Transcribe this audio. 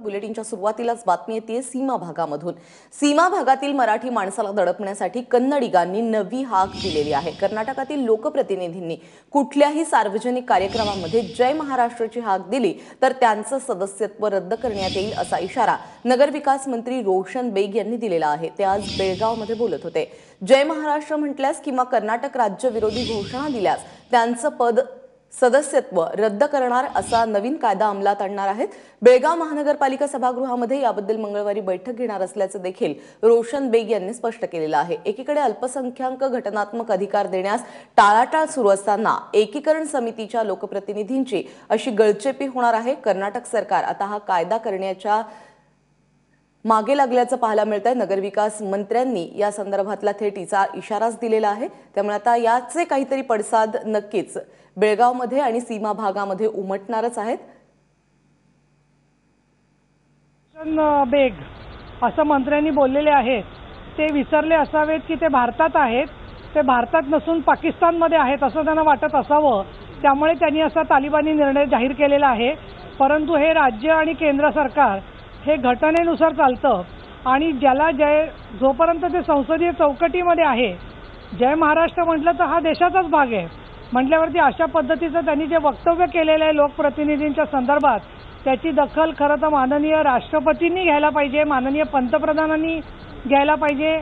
बुलेटिनच्या सुरुवातीलाच बातमी येते सीमा भागामधून। सीमा भागातील मराठी माणसाला दडपण्यासाठी कन्नडिगांनी नवी हाक दिलेली आहे। कर्नाटकातील लोकप्रतिनिधींनी कुठल्याही सार्वजनिक कार्यक्रमामध्ये जय महाराष्ट्राची हाक दिली तर त्यांचं सदस्यत्व रद्द करण्यात येईल असा इशारा नगरविकास मंत्री रोशन बेग यांनी दिलेला आहे। ते आज बेळगावमध्ये बोलत होते। जय महाराष्ट्र म्हटल्यास किंवा कर्नाटक राज्य विरोधी घोषणा दिल्यास त्यांचं पद सदस्यत्व रद्द करणार असा नवीन कायदा अंमलात आणणार आहेत। बेळगाव महानगरपालिका सभागृहामध्ये याबद्दल मंगळवारी बैठक घेणार असल्याचं देखील रोशन बेग यांनी स्पष्ट केलेलं आहे। एकीकडे अल्पसंख्याक घटनात्मक अधिकार देण्यास टाळाटाळ सुरू असताना एकीकरण समितीच्या लोकप्रतिनिधींची अशी गळचेपी होणार आहे। कर्नाटक सरकार आता हा कायदा करण्याच्या मागे लागल्याचं पाहायला मिळतंय। नगरविकास मंत्र्यांनी या संदर्भातला थेट इशाराच दिलेला आहे। त्यामुळे आता याचे काहीतरी पडसाद नक्कीच बेळगावमध्ये आणि सीमा भागामध्ये उमटणारच आहेत। बेग असं मंत्र्यांनी बोललेले आहेत ते विसरले असावेत की ते भारतात आहेत, ते भारतात नसून पाकिस्तानमध्ये आहेत असं त्यांना वाटत असावं। त्यामुळे त्यांनी असा तालिबानी निर्णय जाहीर केलेला आहे। परंतु हे राज्य आणि केंद्र सरकार हे घटनेनुसार चालतं आणि ज्याला जोपर्यंत ते संसदीय चौकटीमध्ये आहे, जय महाराष्ट्र म्हटलं तर हा देशाचाच भाग आहे म्हटल्यावरती अशा पद्धतीचं त्यांनी जे वक्तव्य केलेलं आहे लोकप्रतिनिधींच्या संदर्भात त्याची दखल खरं तर माननीय राष्ट्रपतींनी घ्यायला पाहिजे, माननीय पंतप्रधानांनी घ्यायला पाहिजे।